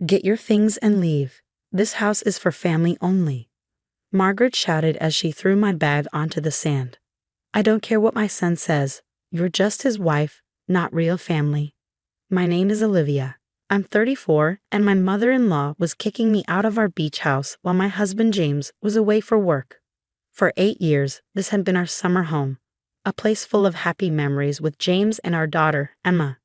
Get your things and leave. This house is for family only. Margaret shouted as she threw my bag onto the sand. I don't care what my son says. You're just his wife, not real family. My name is Olivia. I'm 34, and my mother-in-law was kicking me out of our beach house while my husband James was away for work. For 8 years, this had been our summer home, a place full of happy memories with James and our daughter, Emma.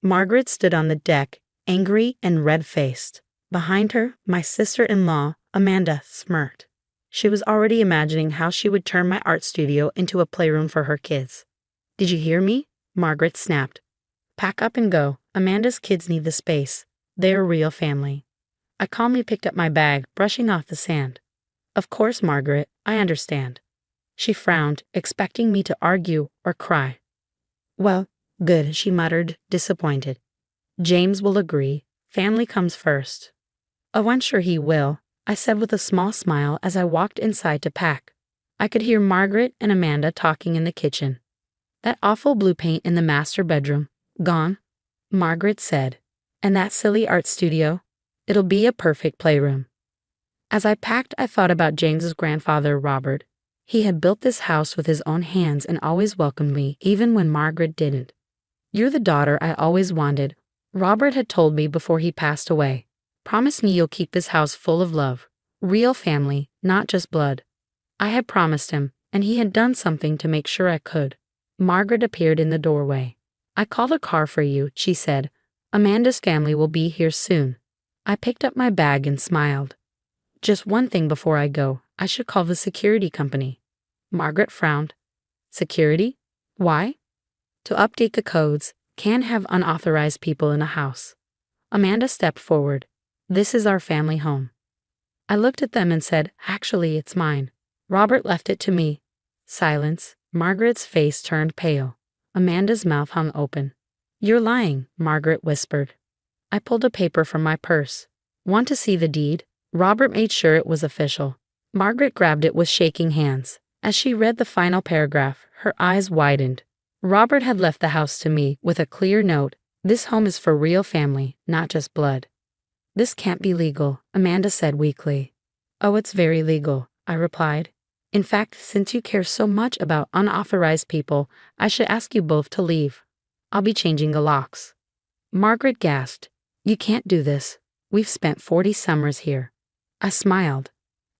Margaret stood on the deck, angry and red-faced. Behind her, my sister-in-law, Amanda, smirked. She was already imagining how she would turn my art studio into a playroom for her kids. Did you hear me? Margaret snapped. Pack up and go. Amanda's kids need the space. They're real family. I calmly picked up my bag, brushing off the sand. Of course, Margaret, I understand. She frowned, expecting me to argue or cry. Well, good, she muttered, disappointed. James will agree. Family comes first. Oh, I'm sure he will, I said with a small smile as I walked inside to pack. I could hear Margaret and Amanda talking in the kitchen. That awful blue paint in the master bedroom. Gone? Margaret said. And that silly art studio? It'll be a perfect playroom. As I packed, I thought about James's grandfather, Robert. He had built this house with his own hands and always welcomed me, even when Margaret didn't. You're the daughter I always wanted, Robert had told me before he passed away. Promise me you'll keep this house full of love. Real family, not just blood. I had promised him, and he had done something to make sure I could. Margaret appeared in the doorway. I called a car for you, she said. Amanda's family will be here soon. I picked up my bag and smiled. Just one thing before I go, I should call the security company. Margaret frowned. Security? Why? To update the codes. Can't have unauthorized people in a house. Amanda stepped forward. This is our family home. I looked at them and said, actually, it's mine. Robert left it to me. Silence. Margaret's face turned pale. Amanda's mouth hung open. You're lying, Margaret whispered. I pulled a paper from my purse. Want to see the deed? Robert made sure it was official. Margaret grabbed it with shaking hands. As she read the final paragraph, her eyes widened. Robert had left the house to me with a clear note. This home is for real family, not just blood. This can't be legal, Amanda said weakly. Oh, it's very legal, I replied. In fact, since you care so much about unauthorized people, I should ask you both to leave. I'll be changing the locks. Margaret gasped. You can't do this. We've spent 40 summers here. I smiled.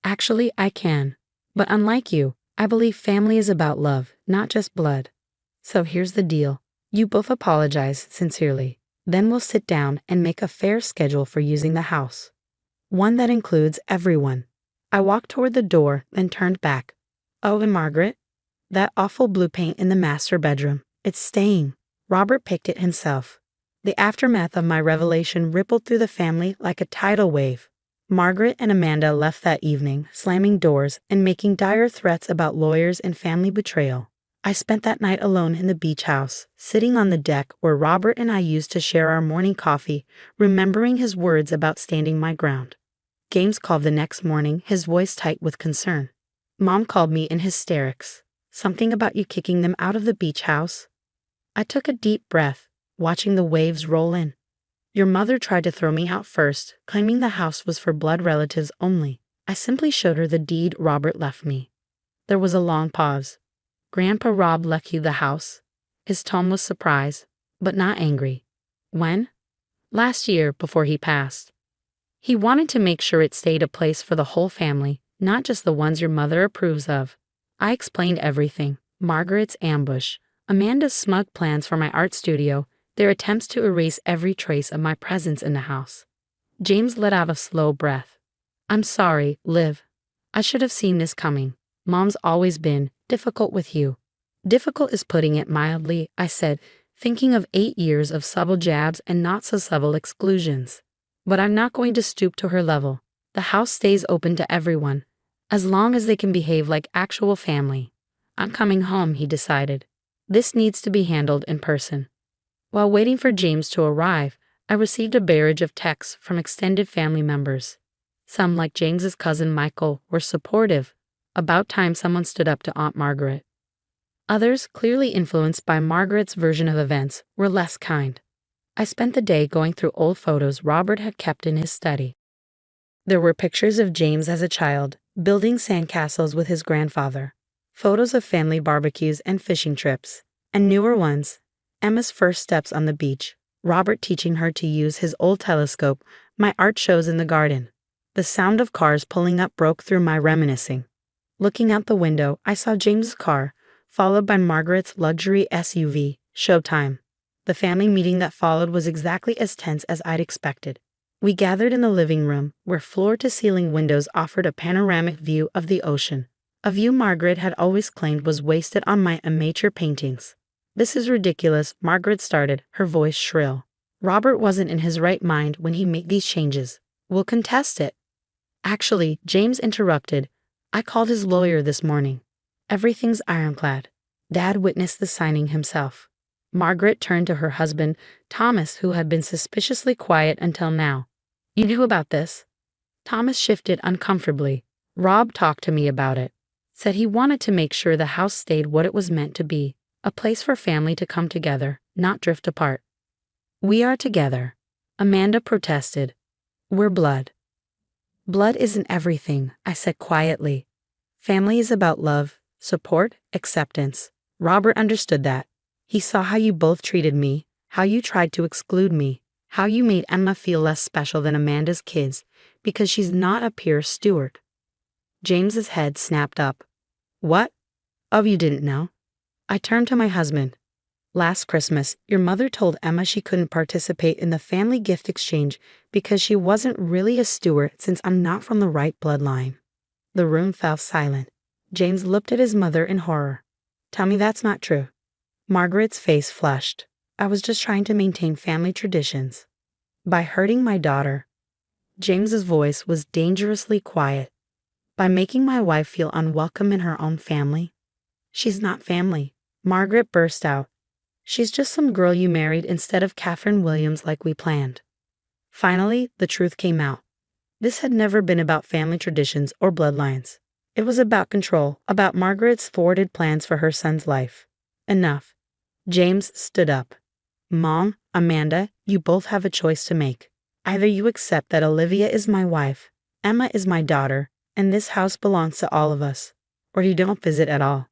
Actually, I can. But unlike you, I believe family is about love, not just blood. So here's the deal. You both apologize sincerely. Then we'll sit down and make a fair schedule for using the house. One that includes everyone. I walked toward the door, then turned back. Oh, and Margaret? That awful blue paint in the master bedroom. It's staying. Robert picked it himself. The aftermath of my revelation rippled through the family like a tidal wave. Margaret and Amanda left that evening, slamming doors and making dire threats about lawyers and family betrayal. I spent that night alone in the beach house, sitting on the deck where Robert and I used to share our morning coffee, remembering his words about standing my ground. James called the next morning, his voice tight with concern. Mom called me in hysterics. Something about you kicking them out of the beach house? I took a deep breath, watching the waves roll in. Your mother tried to throw me out first, claiming the house was for blood relatives only. I simply showed her the deed Robert left me. There was a long pause. Grandpa Rob left you the house? His tone was surprise, but not angry. When? Last year, before he passed. He wanted to make sure it stayed a place for the whole family, not just the ones your mother approves of. I explained everything. Margaret's ambush, Amanda's smug plans for my art studio, their attempts to erase every trace of my presence in the house. James let out a slow breath. I'm sorry, Liv. I should have seen this coming. Mom's always been difficult with you. Difficult is putting it mildly, I said, thinking of 8 years of subtle jabs and not-so-subtle exclusions. But I'm not going to stoop to her level. The house stays open to everyone, as long as they can behave like actual family. I'm coming home, he decided. This needs to be handled in person. While waiting for James to arrive, I received a barrage of texts from extended family members. Some, like James's cousin Michael, were supportive. About time someone stood up to Aunt Margaret. Others, clearly influenced by Margaret's version of events, were less kind. I spent the day going through old photos Robert had kept in his study. There were pictures of James as a child, building sandcastles with his grandfather, photos of family barbecues and fishing trips, and newer ones, Emma's first steps on the beach, Robert teaching her to use his old telescope, my art shows in the garden. The sound of cars pulling up broke through my reminiscing. Looking out the window, I saw James's car, followed by Margaret's luxury SUV, Showtime. The family meeting that followed was exactly as tense as I'd expected. We gathered in the living room, where floor-to-ceiling windows offered a panoramic view of the ocean, a view Margaret had always claimed was wasted on my amateur paintings. "This is ridiculous," Margaret started, her voice shrill. "Robert wasn't in his right mind when he made these changes. We'll contest it." "Actually," James interrupted, "I called his lawyer this morning. Everything's ironclad. Dad witnessed the signing himself." Margaret turned to her husband, Thomas, who had been suspiciously quiet until now. "You knew about this?" Thomas shifted uncomfortably. "Rob talked to me about it. Said he wanted to make sure the house stayed what it was meant to be, a place for family to come together, not drift apart." "We are together," Amanda protested. "We're blood." "Blood isn't everything," I said quietly. "Family is about love, support, acceptance." Robert understood that. He saw how you both treated me, how you tried to exclude me, how you made Emma feel less special than Amanda's kids because she's not a peer steward. James's head snapped up. "What? Oh, you didn't know?" I turned to my husband. "Last Christmas, your mother told Emma she couldn't participate in the family gift exchange because she wasn't really a steward since I'm not from the right bloodline." The room fell silent. James looked at his mother in horror. "Tell me that's not true." Margaret's face flushed. "I was just trying to maintain family traditions." "By hurting my daughter." James's voice was dangerously quiet. "By making my wife feel unwelcome in her own family." "She's not family," Margaret burst out. "She's just some girl you married instead of Catherine Williams like we planned." Finally, the truth came out. This had never been about family traditions or bloodlines. It was about control, about Margaret's thwarted plans for her son's life. Enough. James stood up. "Mom, Amanda, you both have a choice to make. Either you accept that Olivia is my wife, Emma is my daughter, and this house belongs to all of us, or you don't visit at all.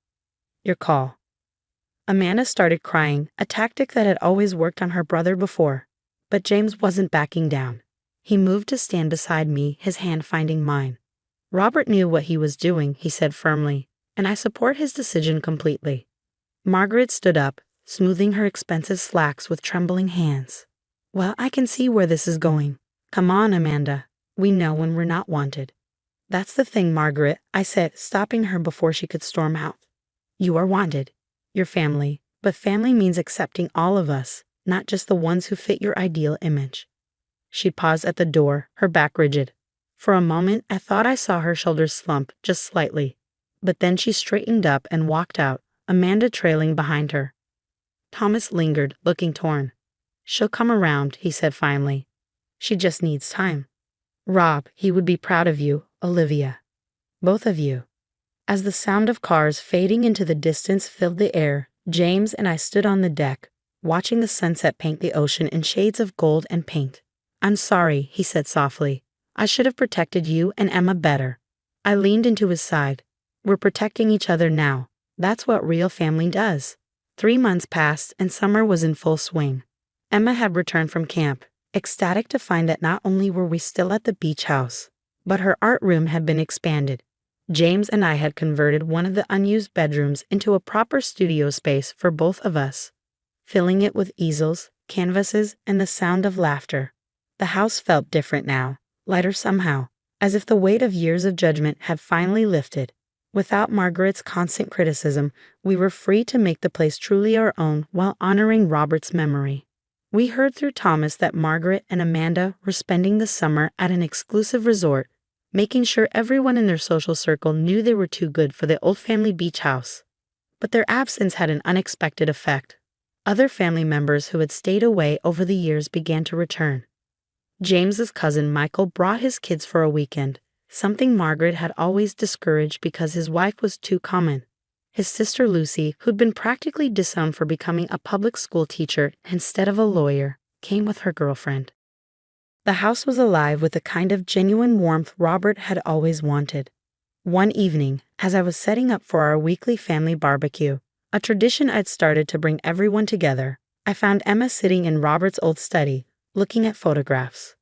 Your call." Amanda started crying, a tactic that had always worked on her brother before. But James wasn't backing down. He moved to stand beside me, his hand finding mine. "Robert knew what he was doing," he said firmly, "and I support his decision completely." Margaret stood up, smoothing her expensive slacks with trembling hands. "Well, I can see where this is going. Come on, Amanda. We know when we're not wanted." "That's the thing, Margaret," I said, stopping her before she could storm out. "You are wanted. Your family. But family means accepting all of us, not just the ones who fit your ideal image." She paused at the door, her back rigid. For a moment, I thought I saw her shoulders slump, just slightly. But then she straightened up and walked out, Amanda trailing behind her. Thomas lingered, looking torn. "She'll come around," he said finally. "She just needs time." "Rob, he would be proud of you, Olivia. Both of you." As the sound of cars fading into the distance filled the air, James and I stood on the deck, watching the sunset paint the ocean in shades of gold and pink. "I'm sorry," he said softly. "I should have protected you and Emma better." I leaned into his side. "We're protecting each other now. That's what real family does." 3 months passed and summer was in full swing. Emma had returned from camp, ecstatic to find that not only were we still at the beach house, but her art room had been expanded. James and I had converted one of the unused bedrooms into a proper studio space for both of us, filling it with easels, canvases, and the sound of laughter. The house felt different now, lighter somehow, as if the weight of years of judgment had finally lifted. Without Margaret's constant criticism, we were free to make the place truly our own while honoring Robert's memory. We heard through Thomas that Margaret and Amanda were spending the summer at an exclusive resort, making sure everyone in their social circle knew they were too good for the old family beach house. But their absence had an unexpected effect. Other family members who had stayed away over the years began to return. James's cousin Michael brought his kids for a weekend, something Margaret had always discouraged because his wife was too common. His sister Lucy, who'd been practically disowned for becoming a public school teacher instead of a lawyer, came with her girlfriend. The house was alive with the kind of genuine warmth Robert had always wanted. One evening, as I was setting up for our weekly family barbecue, a tradition I'd started to bring everyone together, I found Emma sitting in Robert's old study, looking at photographs.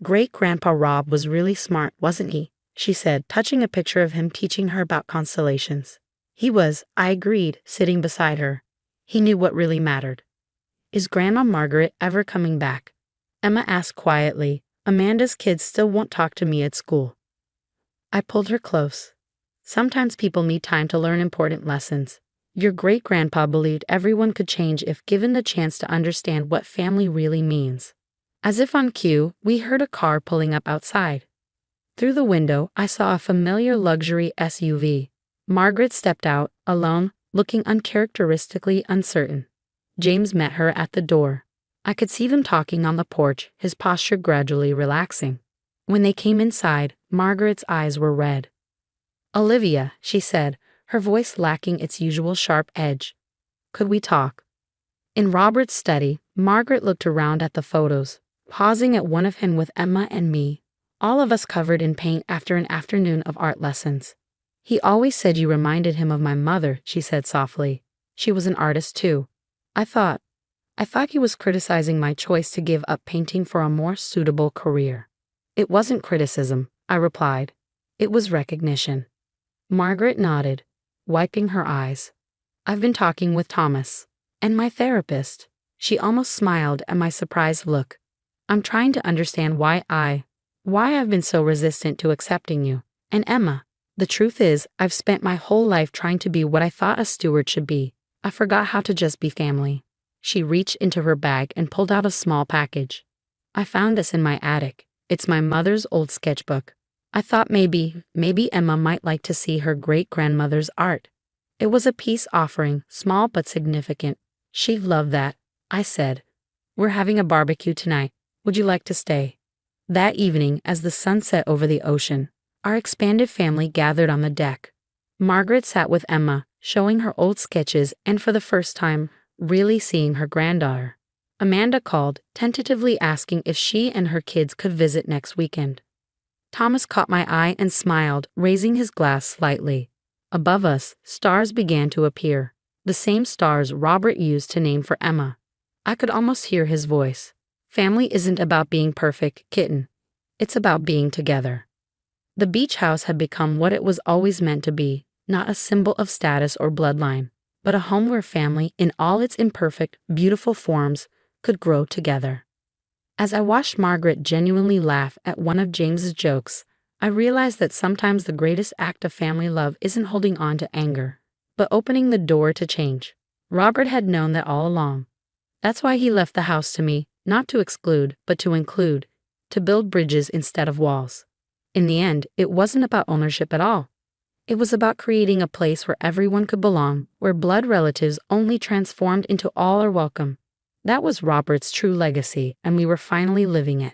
"Great-Grandpa Rob was really smart, wasn't he?" she said, touching a picture of him teaching her about constellations. "He was," I agreed, sitting beside her. "He knew what really mattered." "Is Grandma Margaret ever coming back?" Emma asked quietly. "Amanda's kids still won't talk to me at school." I pulled her close. "Sometimes people need time to learn important lessons. Your great-grandpa believed everyone could change if given the chance to understand what family really means." As if on cue, we heard a car pulling up outside. Through the window, I saw a familiar luxury SUV. Margaret stepped out, alone, looking uncharacteristically uncertain. James met her at the door. I could see them talking on the porch, his posture gradually relaxing. When they came inside, Margaret's eyes were red. "Olivia," she said, her voice lacking its usual sharp edge. "Could we talk?" In Robert's study, Margaret looked around at the photos, pausing at one of him with Emma and me, all of us covered in paint after an afternoon of art lessons. "He always said you reminded him of my mother," she said softly. "She was an artist too." I thought he was criticizing my choice to give up painting for a more suitable career. "It wasn't criticism," I replied. "It was recognition." Margaret nodded, wiping her eyes. "I've been talking with Thomas. And my therapist." She almost smiled at my surprised look. "I'm trying to understand why I've been so resistant to accepting you. And Emma, the truth is, I've spent my whole life trying to be what I thought a steward should be. I forgot how to just be family." She reached into her bag and pulled out a small package. "I found this in my attic. It's my mother's old sketchbook. I thought maybe Emma might like to see her great-grandmother's art." It was a peace offering, small but significant. "She'd love that," I said. "We're having a barbecue tonight. Would you like to stay?" That evening, as the sun set over the ocean, our expanded family gathered on the deck. Margaret sat with Emma, showing her old sketches and for the first time, really seeing her granddaughter. Amanda called, tentatively asking if she and her kids could visit next weekend. Thomas caught my eye and smiled, raising his glass slightly. Above us, stars began to appear, the same stars Robert used to name for Emma. I could almost hear his voice. "Family isn't about being perfect, kitten. It's about being together." The beach house had become what it was always meant to be, not a symbol of status or bloodline, but a home where family, in all its imperfect, beautiful forms, could grow together. As I watched Margaret genuinely laugh at one of James's jokes, I realized that sometimes the greatest act of family love isn't holding on to anger, but opening the door to change. Robert had known that all along. That's why he left the house to me, not to exclude, but to include, to build bridges instead of walls. In the end, it wasn't about ownership at all. It was about creating a place where everyone could belong, where blood relatives only transformed into all are welcome. That was Robert's true legacy, and we were finally living it.